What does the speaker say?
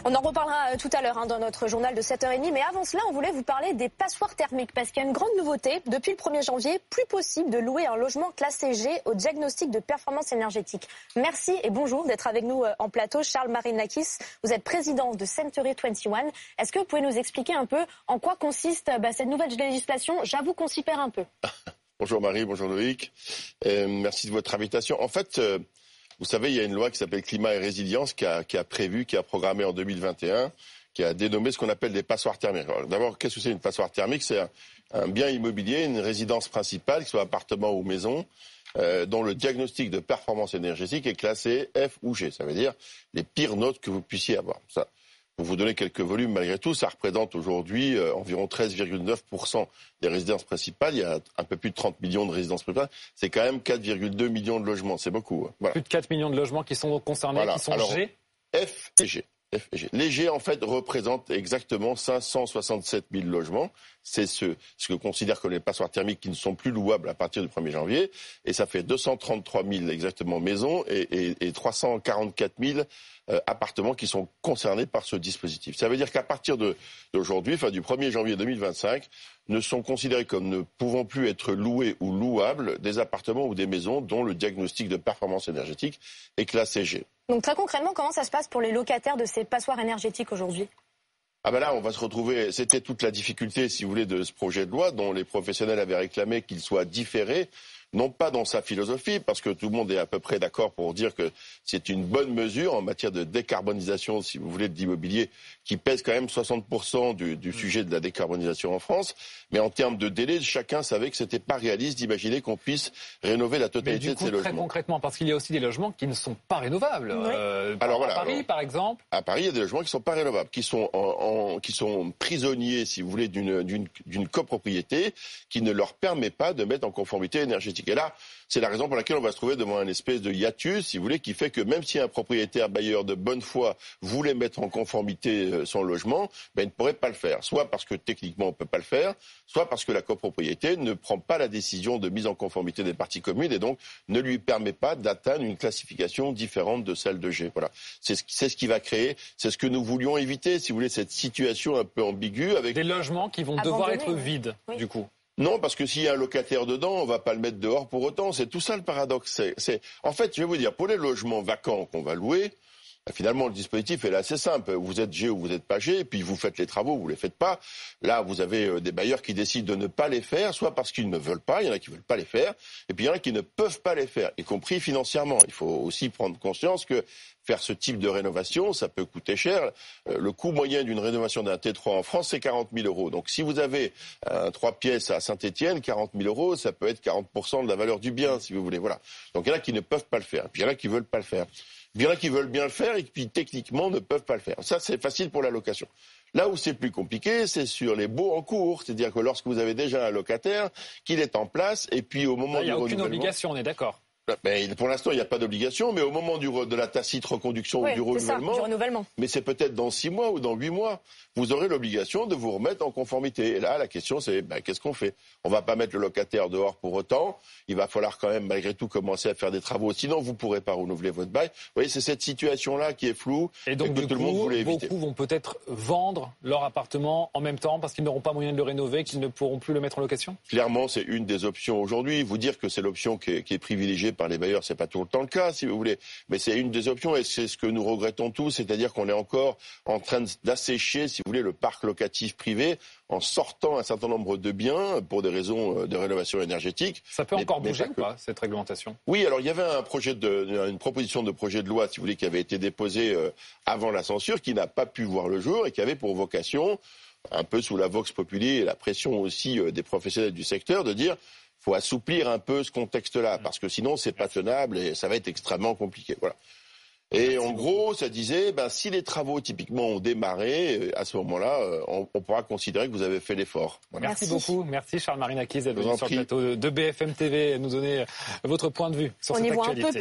On en reparlera tout à l'heure dans notre journal de 7h30. Mais avant cela, on voulait vous parler des passoires thermiques. Parce qu'il y a une grande nouveauté. Depuis le 1er janvier, plus possible de louer un logement classé G au diagnostic de performance énergétique. Merci et bonjour d'être avec nous en plateau. Charles Marinakis, vous êtes président de Century 21. Est-ce que vous pouvez nous expliquer un peu en quoi consiste cette nouvelle législation? J'avoue qu'on s'y perd un peu. Bonjour Marie, bonjour Loïc. Merci de votre invitation. En fait, vous savez, il y a une loi qui s'appelle Climat et Résilience qui a programmé en 2021, qui a dénommé ce qu'on appelle des passoires thermiques. Alors, d'abord, qu'est-ce que c'est une passoire thermique? C'est un bien immobilier, une résidence principale, que ce soit appartement ou maison, dont le diagnostic de performance énergétique est classé F ou G. Ça veut dire les pires notes que vous puissiez avoir. Ça, pour vous donner quelques volumes, malgré tout, ça représente aujourd'hui environ 13,9% des résidences principales. Il y a un peu plus de 30 millions de résidences principales. C'est quand même 4,2 millions de logements. C'est beaucoup. Voilà. Plus de 4 millions de logements qui sont concernés, qui sont Alors, G. F et G. Les G, en fait, représentent exactement 567 000 logements. C'est ce que considère comme les passoires thermiques qui ne sont plus louables à partir du 1er janvier. Et ça fait 233 000 exactement maisons et 344 000 appartements qui sont concernés par ce dispositif. Ça veut dire qu'à partir d'aujourd'hui, enfin du 1er janvier 2025, ne sont considérés comme ne pouvant plus être loués ou louables des appartements ou des maisons dont le diagnostic de performance énergétique est classé G. Donc très concrètement, comment ça se passe pour les locataires de ces passoires énergétiques aujourd'hui ? Ah ben là, on va se retrouver, c'était toute la difficulté, si vous voulez, de ce projet de loi dont les professionnels avaient réclamé qu'il soit différé, non pas dans sa philosophie, parce que tout le monde est à peu près d'accord pour dire que c'est une bonne mesure en matière de décarbonisation, si vous voulez, de l'immobilier, qui pèse quand même 60% du sujet de la décarbonisation en France. Mais en termes de délai, chacun savait que c'était pas réaliste d'imaginer qu'on puisse rénover la totalité de ces logements. Très concrètement, parce qu'il y a aussi des logements qui ne sont pas rénovables. Oui. Alors voilà, à Paris, par exemple. À Paris, il y a des logements qui sont pas rénovables, qui sont prisonniers, si vous voulez, d'une copropriété qui ne leur permet pas de mettre en conformité énergétique. Et là, c'est la raison pour laquelle on va se trouver devant une espèce de hiatus, si vous voulez, qui fait que même si un propriétaire bailleur de bonne foi voulait mettre en conformité son logement, il ne pourrait pas le faire. Soit parce que techniquement on ne peut pas le faire, soit parce que la copropriété ne prend pas la décision de mise en conformité des parties communes et donc ne lui permet pas d'atteindre une classification différente de celle de G. Voilà. C'est ce qui va créer, c'est ce que nous voulions éviter, si vous voulez, cette situation un peu ambiguë avec des logements qui vont devoir être vides, du coup. Non, parce que s'il y a un locataire dedans, on va pas le mettre dehors pour autant. C'est tout ça le paradoxe. En fait, je vais vous dire, pour les logements vacants qu'on va louer, finalement, le dispositif est là assez simple. Vous êtes G ou vous n'êtes pas G, et puis vous faites les travaux ou vous les faites pas. Là, vous avez des bailleurs qui décident de ne pas les faire, soit parce qu'ils ne veulent pas, il y en a qui veulent pas les faire, et puis il y en a qui ne peuvent pas les faire, y compris financièrement. Il faut aussi prendre conscience que faire ce type de rénovation, ça peut coûter cher. Le coût moyen d'une rénovation d'un T3 en France, c'est 40 000 €. Donc si vous avez un 3 pièces à Saint-Étienne, 40 000 €, ça peut être 40% de la valeur du bien, si vous voulez. Voilà. Donc il y en a qui ne peuvent pas le faire, et puis il y en a qui veulent pas le faire. Il y en a qui veulent bien le faire et qui techniquement ne peuvent pas le faire. Ça, c'est facile pour la location. Là où c'est plus compliqué, c'est sur les baux en cours. C'est-à-dire que lorsque vous avez déjà un locataire, qu'il est en place, et puis au moment du renouvellement... Il n'y a aucune obligation, on est d'accord. Mais pour l'instant, il n'y a pas d'obligation, mais au moment de la tacite reconduction ou du renouvellement, mais c'est peut-être dans 6 mois ou dans 8 mois, vous aurez l'obligation de vous remettre en conformité. Et là, la question, c'est qu'est-ce qu'on fait ? On ne va pas mettre le locataire dehors pour autant. Il va falloir quand même, malgré tout, commencer à faire des travaux. Sinon, vous ne pourrez pas renouveler votre bail. Vous voyez, c'est cette situation-là qui est floue et donc, que tout le monde voulait éviter. Beaucoup vont peut-être vendre leur appartement en même temps parce qu'ils n'auront pas moyen de le rénover, qu'ils ne pourront plus le mettre en location ? Clairement, c'est une des options aujourd'hui. Vous dire que c'est l'option qui est privilégiée par les bailleurs, c'est pas tout le temps le cas, si vous voulez. Mais c'est une des options et c'est ce que nous regrettons tous, c'est-à-dire qu'on est encore en train d'assécher, si vous voulez, le parc locatif privé en sortant un certain nombre de biens pour des raisons de rénovation énergétique. Ça peut encore bouger ou pas, cette réglementation ? Oui, alors il y avait une proposition de projet de loi, si vous voulez, qui avait été déposée avant la censure, qui n'a pas pu voir le jour et qui avait pour vocation, un peu sous la vox populi et la pression aussi des professionnels du secteur, de dire faut assouplir un peu ce contexte-là, parce que sinon c'est pas tenable et ça va être extrêmement compliqué. Voilà. Et en gros, ça disait, si les travaux typiquement ont démarré, à ce moment-là, on pourra considérer que vous avez fait l'effort. Voilà. Merci beaucoup. Merci Charles Marinakis d'être venu sur le plateau de BFM TV et nous donner votre point de vue sur cette actualité.